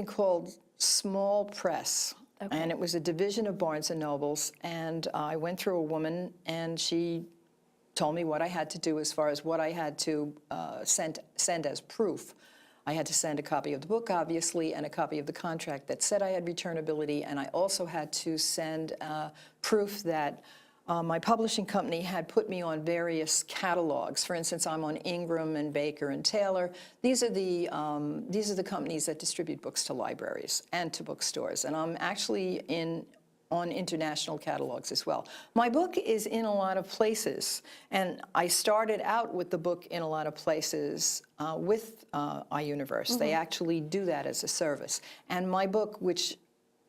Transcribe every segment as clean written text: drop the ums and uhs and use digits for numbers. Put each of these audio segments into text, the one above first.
called Small Press, Okay. and it was a division of Barnes and Nobles, and I went through a woman, and she told me what I had to do as far as what I had to send as proof. I had to send a copy of the book, obviously, and a copy of the contract that said I had returnability, and I also had to send proof that my publishing company had put me on various catalogs. For instance, I'm on Ingram and Baker and Taylor. These are the companies that distribute books to libraries and to bookstores, and I'm actually on international catalogs as well. My book is in a lot of places, and I started out with the book in a lot of places with iUniverse. They actually do that as a service. And my book, which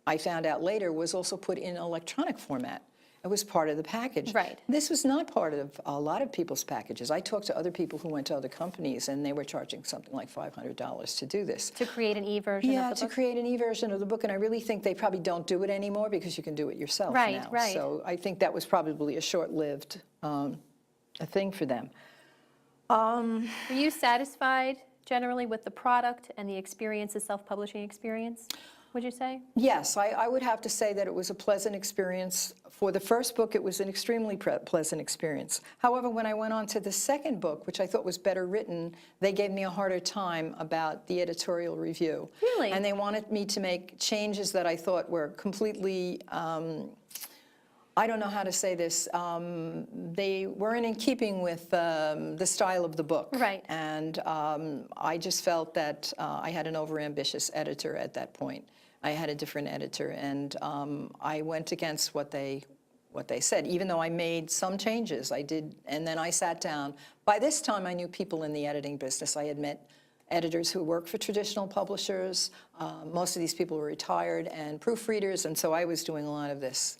I found out later, was also put in electronic format. It was part of the package. Right. This was not part of a lot of people's packages. I talked to other people who went to other companies, and they were charging something like $500 to do this. To create an e-version of the book? Yeah, to create an e-version of the book, and I really think they probably don't do it anymore because you can do it yourself now. Right. So I think that was probably a short-lived a thing for them. Were you satisfied generally with the product and the experience, the self-publishing experience, would you say? Yes, I would have to say that it was a pleasant experience. For the first book, it was an extremely pleasant experience. However, when I went on to the second book, which I thought was better written, they gave me a harder time about the editorial review. Really? And they wanted me to make changes that I thought were completely, I don't know how to say this, they weren't in keeping with the style of the book. Right. And I just felt that I had an overambitious editor at that point. I had a different editor, and I went against what they said, even though I made some changes. I did, and then I sat down. By this time, I knew people in the editing business. I had met editors who worked for traditional publishers. Most of these people were retired, and proofreaders, and so I was doing a lot of this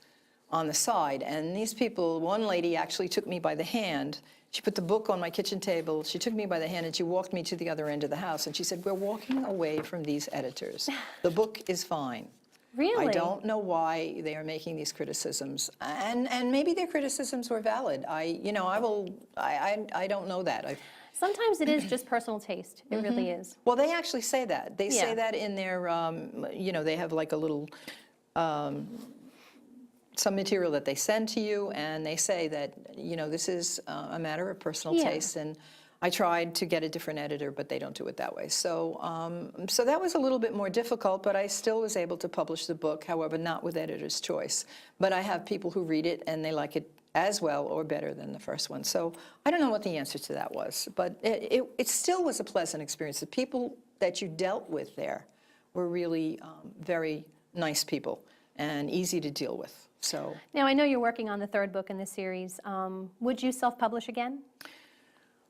on the side. And these people, one lady actually took me by the hand. She put the book on my kitchen table. She took me by the hand and she walked me to the other end of the house. And she said, "We're walking away from these editors. The book is fine." Really? I don't know why they are making these criticisms. And maybe their criticisms were valid. I don't know that. Sometimes it is just personal taste. It really is. Well, they actually say that. They say Yeah. that in their, they have like a little, some material that they send to you, and they say that, this is a matter of personal taste, and I tried to get a different editor, but they don't do it that way. So, so that was a little bit more difficult, but I still was able to publish the book, however, not with editor's choice. But I have people who read it, and they like it as well or better than the first one. So I don't know what the answer to that was, but it still was a pleasant experience. The people that you dealt with there were really very nice people and easy to deal with. So Now, I know you're working on the third book in this series. Would you self-publish again?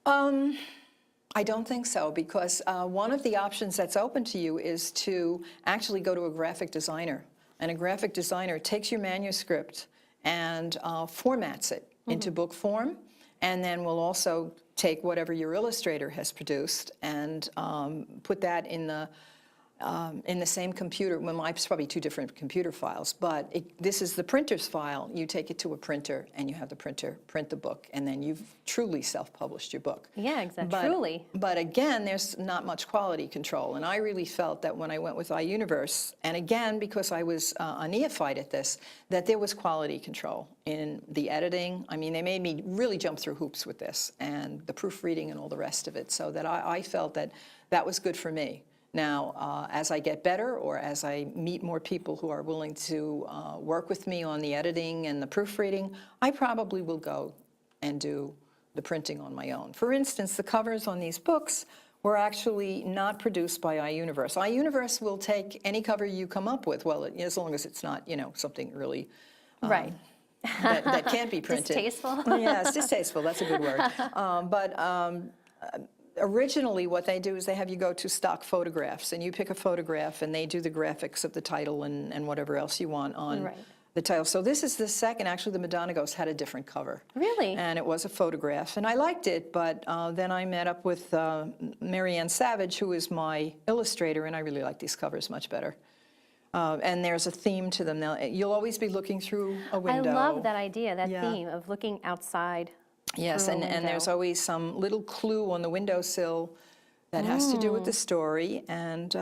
I don't think so, because one of the options that's open to you is to actually go to a graphic designer. And a graphic designer takes your manuscript and formats it into book form, and then will also take whatever your illustrator has produced and put that in the same computer. Well, it's probably two different computer files, but this is the printer's file. You take it to a printer, and you have the printer print the book, and then you've truly self-published your book. Yeah, exactly. Truly. But again, there's not much quality control, and I really felt that when I went with iUniverse, and again, because I was a neophyte at this, that there was quality control in the editing. I mean, they made me really jump through hoops with this, and the proofreading and all the rest of it, so that I felt that that was good for me. Now, as I get better, or as I meet more people who are willing to work with me on the editing and the proofreading, I probably will go and do the printing on my own. For instance, the covers on these books were actually not produced by iUniverse. iUniverse will take any cover you come up with, well, as long as it's not, something really Right. that can't be printed. Distasteful. Yes, distasteful, that's a good word. Originally, what they do is they have you go to stock photographs, and you pick a photograph, and they do the graphics of the title and whatever else you want on the title. So this is the second. Actually, the Madonna Ghost had a different cover. Really? And it was a photograph, and I liked it, but then I met up with Marianne Savage, who is my illustrator, and I really like these covers much better. And there's a theme to them. You'll always be looking through a window. I love that idea, that theme of looking outside. Yes, and there's always some little clue on the windowsill that has to do with the story, and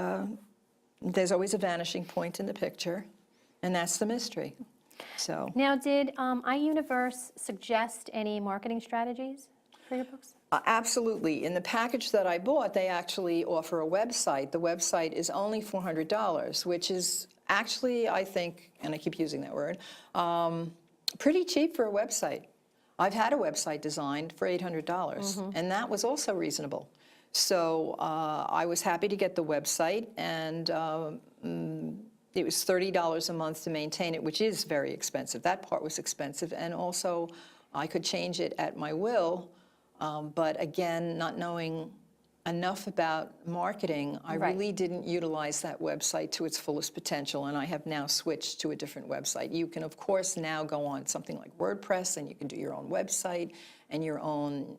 there's always a vanishing point in the picture, and that's the mystery. So Now, did iUniverse suggest any marketing strategies for your books? absolutely. In the package that I bought, they actually offer a website. The website is only $400, which is actually, I think, and I keep using that word, pretty cheap for a website. I've had a website designed for $800, and that was also reasonable. So I was happy to get the website, and it was $30 a month to maintain it, which is very expensive. That part was expensive, and also I could change it at my will. But again, not knowing enough about marketing, I really didn't utilize that website to its fullest potential, and I have now switched to a different website. You can, of course, now go on something like WordPress, and you can do your own website and your own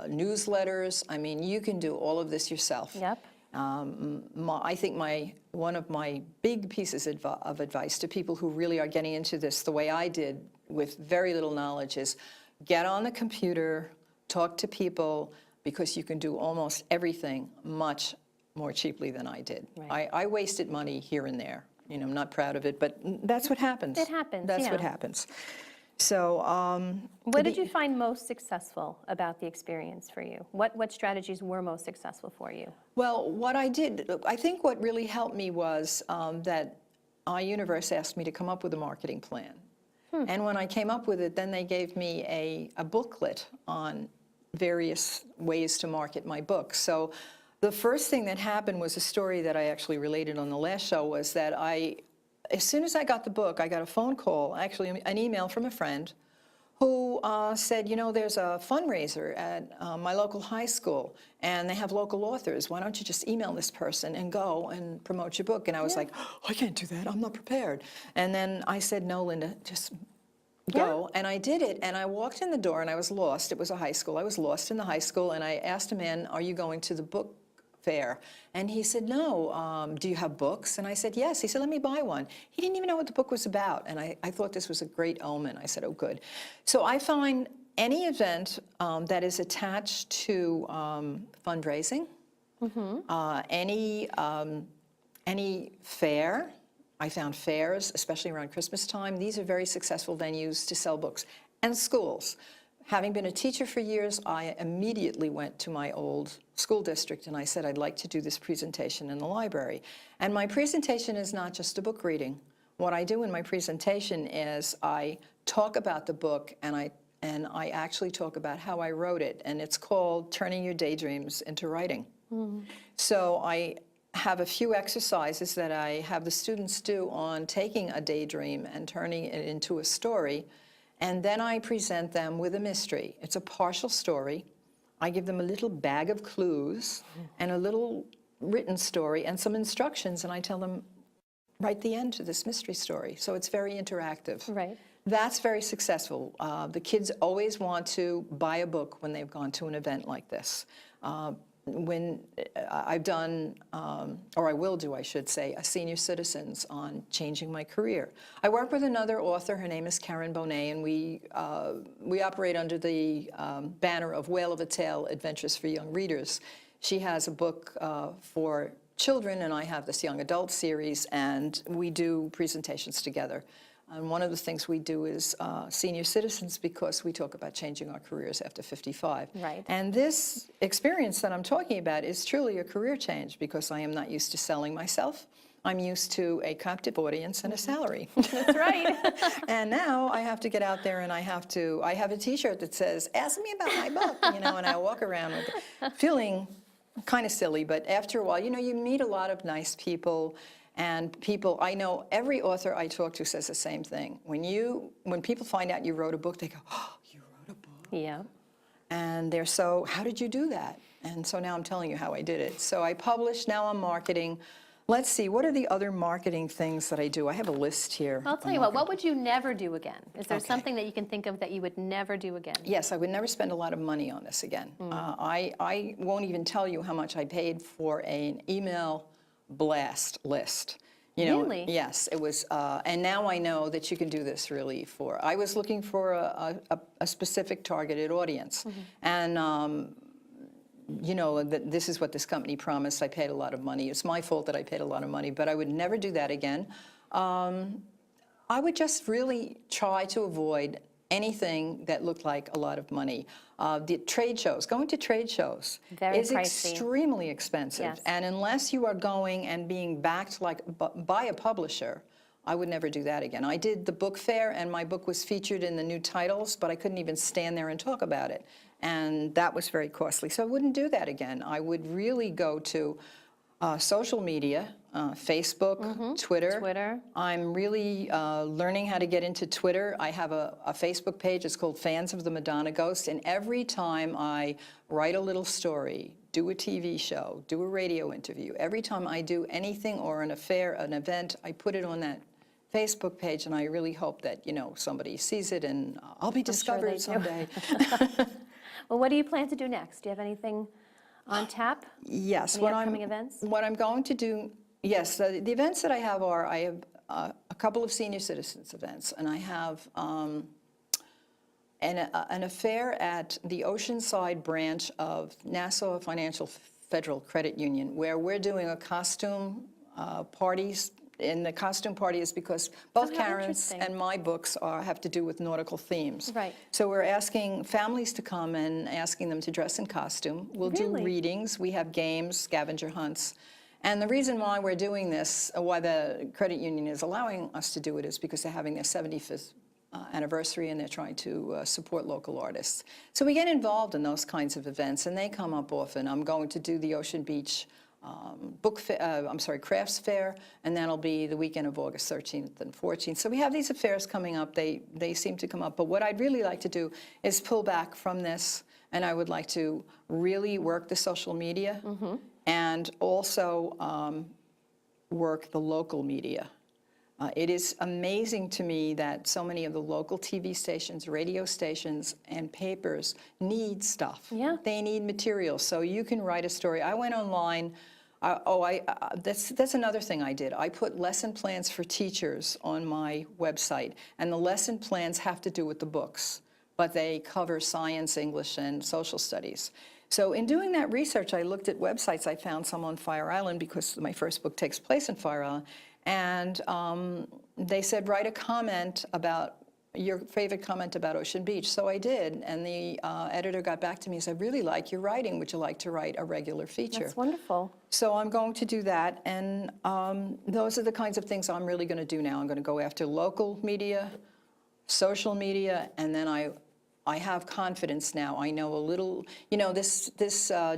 newsletters. I mean, you can do all of this yourself. Yep. I think one of my big pieces of advice to people who really are getting into this the way I did with very little knowledge is get on the computer, talk to people, because you can do almost everything much more cheaply than I did. Right. I wasted money here and there. You know, I'm not proud of it, but that's what happens. It happens, That's yeah. what happens. So What did you find most successful about the experience for you? What strategies were most successful for you? well, what I did, I think what really helped me was that iUniverse asked me to come up with a marketing plan. And when I came up with it, then they gave me a booklet on various ways to market my book. So the first thing that happened was a story that I actually related on the last show, was that as soon as I got the book, I got a phone call, actually an email from a friend who said, you know, there's a fundraiser at my local high school, and they have local authors. Why don't you just email this person and go and promote your book? And I was like, oh, I can't do that. I'm not prepared. And then I said, no, Linda, just go. And I did it, and I walked in the door, and I was lost. It was a high school. I was lost in the high school, and I asked a man, are you going to the book fair? And he said, no. Do you have books? And I said, yes. He said, let me buy one. He didn't even know what the book was about, and I thought this was a great omen. I said, oh, good. So I find any event that is attached to fundraising, any fair. I found fairs, especially around Christmas time. These are very successful venues to sell books. And schools. Having been a teacher for years, I immediately went to my old school district and I said, I'd like to do this presentation in the library. And my presentation is not just a book reading. What I do in my presentation is I talk about the book, and I actually talk about how I wrote it. And it's called Turning Your Daydreams into Writing. So I have a few exercises that I have the students do on taking a daydream and turning it into a story, and then I present them with a mystery. It's a partial story. I give them a little bag of clues and a little written story and some instructions, and I tell them, write the end to this mystery story. So it's very interactive. Right. That's very successful. The kids always want to buy a book when they've gone to an event like this. When I've done, or I will do, I should say, a senior citizens on changing my career. I work with another author. Her name is Karen Bonet, and we operate under the banner of Whale of a Tale, Adventures for Young Readers. She has a book for children, and I have this young adult series, and we do presentations together. And one of the things we do is senior citizens, because we talk about changing our careers after 55. Right. And this experience that I'm talking about is truly a career change, because I am not used to selling myself. I'm used to a captive audience and a salary. That's right. And now I have to get out there, and I have a T-shirt that says, ask me about my book, you know, and I walk around with it, feeling kind of silly, but after a while, you know, you meet a lot of nice people. And people, I know every author I talk to says the same thing. When people find out you wrote a book, they go, oh, you wrote a book? Yeah. And they're so, how did you do that? And so now I'm telling you how I did it. So I published, now I'm marketing. Let's see, what are the other marketing things that I do? I have a list here. I'll tell you what would you never do again? Is there something that you can think of that you would never do again? Yes, I would never spend a lot of money on this again. I won't even tell you how much I paid for an email blast list. You know, really? Yes, it was, and now I know that you can do this really I was looking for a specific targeted audience. And you know, that this is what this company promised. I paid a lot of money. It's my fault that I paid a lot of money, but I would never do that again. I would just really try to avoid anything that looked like a lot of money. The trade shows, going to trade shows Very is pricey. extremely expensive. Yes. And unless you are going and being backed like by a publisher, I would never do that again. I did the book fair, and my book was featured in the new titles, but I couldn't even stand there and talk about it. And that was very costly. So I wouldn't do that again. I would really go to social media, Facebook, Twitter. I'm really learning how to get into Twitter. I have a Facebook page. It's called Fans of the Madonna Ghost. And every time I write a little story, do a TV show, do a radio interview, every time I do anything or an affair, an event, I put it on that Facebook page, and I really hope that, you know, somebody sees it and I'll be discovered someday. Well, what do you plan to do next? Do you have anything on tap? Yes. Any upcoming events? What I'm going to do, yes, the events that I have are, I have a couple of senior citizens events, and I have an affair at the Oceanside branch of Nassau Financial Federal Credit Union, where we're doing a costume parties. And the costume party is because both how Karen's interesting. and my books have to do with nautical themes. Right. So we're asking families to come and asking them to dress in costume. We'll do Really? readings. We have games, scavenger hunts. And the reason why we're doing this, why the credit union is allowing us to do it, is because they're having their 75th anniversary, and they're trying to support local artists. So we get involved in those kinds of events, and they come up often. I'm going to do the Ocean Beach crafts fair, and that'll be the weekend of August 13th and 14th. So we have these affairs coming up. They seem to come up. But what I'd really like to do is pull back from this, and I would like to really work the social media and also work the local media. It is amazing to me that so many of the local TV stations, radio stations, and papers need stuff. Yeah. They need material. So you can write a story. I went online. That's another thing I did. I put lesson plans for teachers on my website, and the lesson plans have to do with the books, but they cover science, English, and social studies. So in doing that research, I looked at websites. I found some on Fire Island because my first book takes place in Fire Island. And they said, write a comment about your favorite comment about Ocean Beach. So I did, and the editor got back to me and said, I really like your writing. Would you like to write a regular feature? That's wonderful. So I'm going to do that, and those are the kinds of things I'm really going to do now. I'm going to go after local media, social media, and then I have confidence now. I know a little, you know, this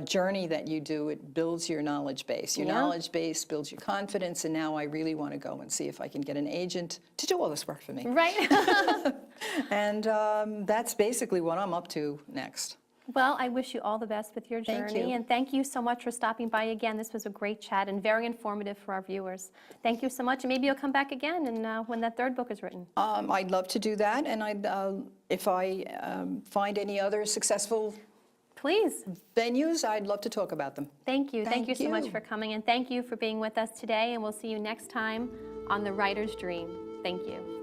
journey that you do, it builds your knowledge base. Your knowledge base builds your confidence, and now I really want to go and see if I can get an agent to do all this work for me. Right. And that's basically what I'm up to next. Well, I wish you all the best with your journey. Thank you. And thank you so much for stopping by again. This was a great chat and very informative for our viewers. Thank you so much. And maybe you'll come back again and when that third book is written. I'd love to do that, and if I find any other successful Please. venues, I'd love to talk about them. Thank you. Thank you so much you. for coming. And thank you for being with us today. And we'll see you next time on The Writer's Dream. Thank you.